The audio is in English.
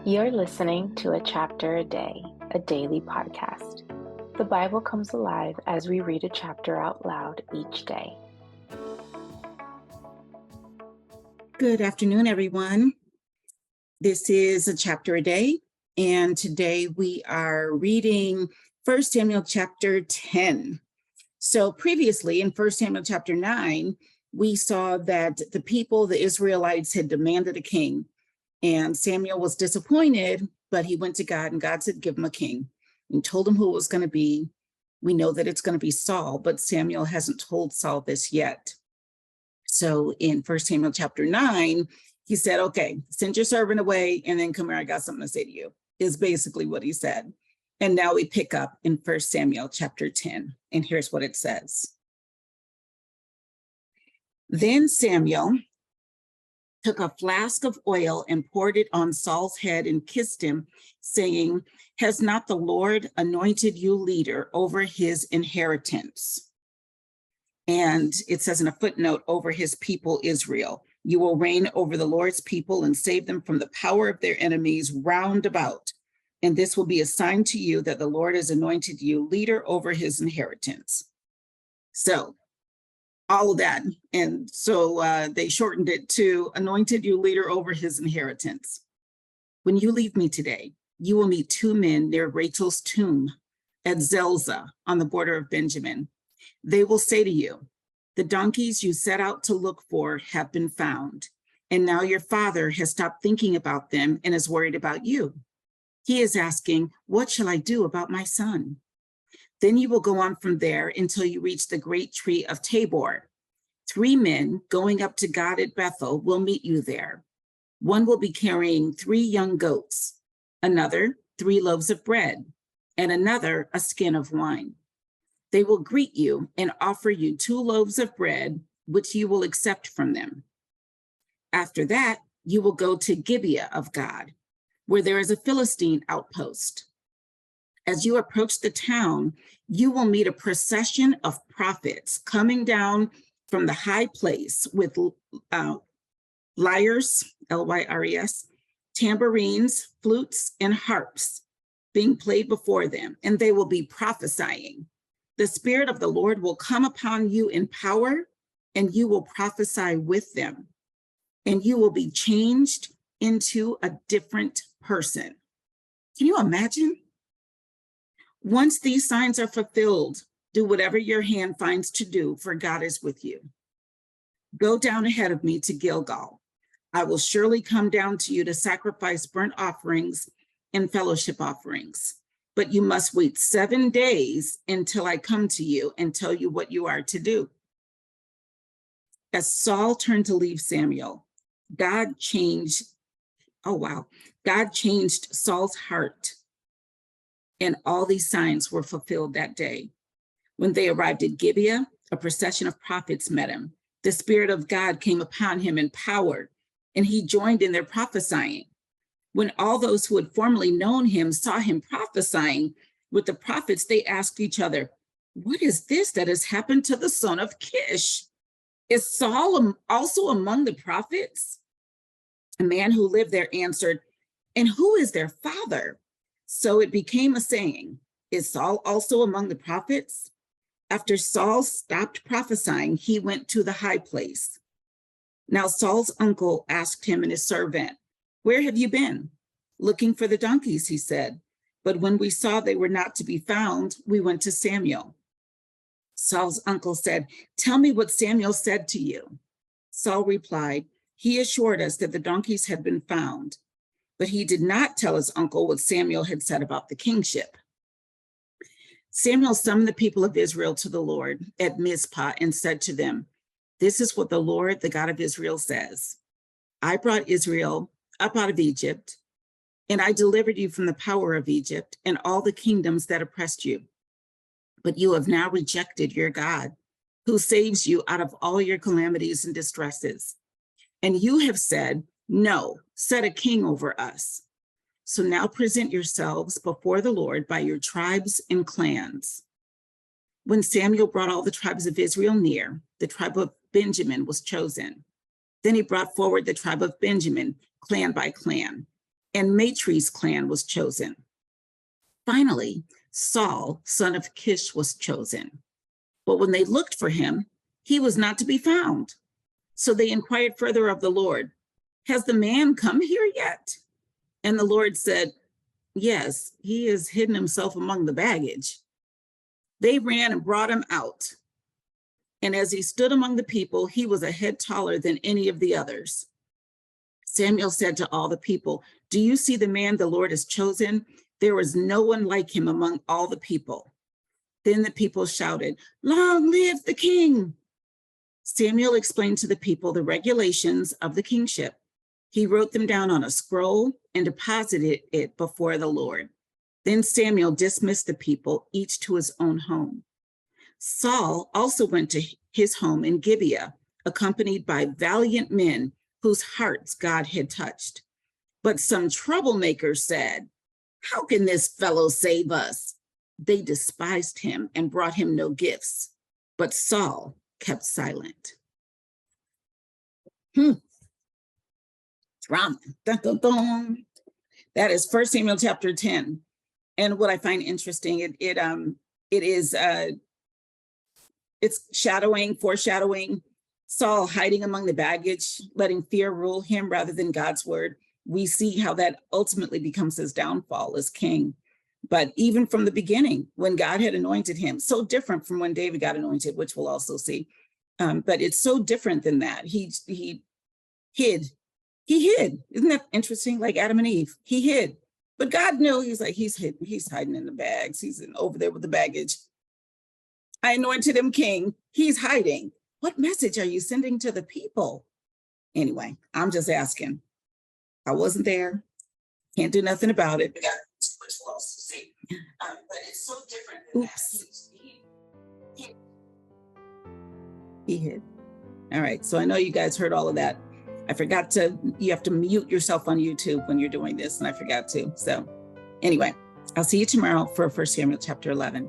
You're listening to A Chapter a Day, a daily podcast. The Bible comes alive as we read a chapter out loud each day. Good afternoon, everyone. This is A Chapter a Day, and today we are reading 1 Samuel chapter 10. So previously in 1 Samuel chapter 9, we saw that the people, the Israelites, had demanded a king, and Samuel was disappointed, but he went to God, and God said, give him a king, and told him who it was going to be. We know that it's going to be Saul, but Samuel hasn't told Saul this yet. So in 1 Samuel chapter 9, he said, okay, send your servant away, and then come here, I got something to say to you, is basically what he said. And now we pick up in 1 Samuel chapter 10, and here's what it says. Then Samuel took a flask of oil and poured it on Saul's head and kissed him, saying, has not the Lord anointed you leader over his inheritance? And it says in a footnote, over his people Israel. You will reign over the Lord's people and save them from the power of their enemies round about. And this will be a sign to you that the Lord has anointed you leader over his inheritance. So all of that. And so they shortened it to anointed you leader over his inheritance. When you leave me today, you will meet two men near Rachel's tomb at Zelzah on the border of Benjamin. They will say to you, the donkeys you set out to look for have been found, and now your father has stopped thinking about them and is worried about you. He is asking, what shall I do about my son? Then you will go on from there until you reach the great tree of Tabor. 3 men going up to God at Bethel will meet you there. One will be carrying 3 young goats, another 3 loaves of bread, and another a skin of wine. They will greet you and offer you 2 loaves of bread, which you will accept from them. After that, you will go to Gibeah of God, where there is a Philistine outpost. As you approach the town, you will meet a procession of prophets coming down from the high place with lyres, L-Y-R-E-S, tambourines, flutes, and harps being played before them, and they will be prophesying. The Spirit of the Lord will come upon you in power, and you will prophesy with them, and you will be changed into a different person. Can you imagine? Once these signs are fulfilled, do whatever your hand finds to do, for God is with you. Go down ahead of me to Gilgal. I will surely come down to you to sacrifice burnt offerings and fellowship offerings. But you must wait 7 days until I come to you and tell you what you are to do. As Saul turned to leave Samuel, God changed Saul's heart, and all these signs were fulfilled that day. When they arrived at Gibeah, a procession of prophets met him. The Spirit of God came upon him in power, and he joined in their prophesying. When all those who had formerly known him saw him prophesying with the prophets, they asked each other, what is this that has happened to the son of Kish? Is Saul also among the prophets? A man who lived there answered, and who is their father? So it became a saying, is Saul also among the prophets? After Saul stopped prophesying, he went to the high place. Now Saul's uncle asked him and his servant, where have you been? Looking for the donkeys, he said. But when we saw they were not to be found, we went to Samuel. Saul's uncle said, tell me what Samuel said to you. Saul replied, he assured us that the donkeys had been found, but he did not tell his uncle what Samuel had said about the kingship. Samuel summoned the people of Israel to the Lord at Mizpah and said to them, this is what the Lord, the God of Israel, says. I brought Israel up out of Egypt, and I delivered you from the power of Egypt and all the kingdoms that oppressed you. But you have now rejected your God, who saves you out of all your calamities and distresses. And you have said, no, set a king over us. So now present yourselves before the Lord by your tribes and clans. When Samuel brought all the tribes of Israel near, the tribe of Benjamin was chosen. Then he brought forward the tribe of Benjamin, clan by clan. and Matri's clan was chosen. Finally, Saul, son of Kish, was chosen. But when they looked for him, he was not to be found. So they inquired further of the Lord, "Has the man come here yet?" And the Lord said, "Yes, he has hidden himself among the baggage." They ran and brought him out. And as he stood among the people, he was a head taller than any of the others. Samuel said to all the people, "Do you see the man the Lord has chosen? There is no one like him among all the people." Then the people shouted, "Long live the king!" Samuel explained to the people the regulations of the kingship. He wrote them down on a scroll and deposited it before the Lord. Then Samuel dismissed the people, each to his own home. Saul also went to his home in Gibeah, accompanied by valiant men whose hearts God had touched. But some troublemakers said, "How can this fellow save us?" They despised him and brought him no gifts, but Saul kept silent. Drama. Dun, dun, dun. That is 1 Samuel chapter 10. And what I find interesting, it's foreshadowing Saul hiding among the baggage, letting fear rule him rather than God's word. We see how that ultimately becomes his downfall as king. But even from the beginning, when God had anointed him, so different from when David got anointed, which we'll also see. But it's so different than that. He hid. Isn't that interesting? Like Adam and Eve, he hid. But God knew. He's like, he's hidden. He's hiding in the bags. He's over there with the baggage. I anointed him king. He's hiding. What message are you sending to the people? Anyway, I'm just asking. I wasn't there. Can't do nothing about it. But it's so different. Oops. He hid. All right. So I know you guys heard all of that. I forgot to, you have to mute yourself on YouTube when you're doing this, and I forgot to. So anyway, I'll see you tomorrow for 1 Samuel chapter 11.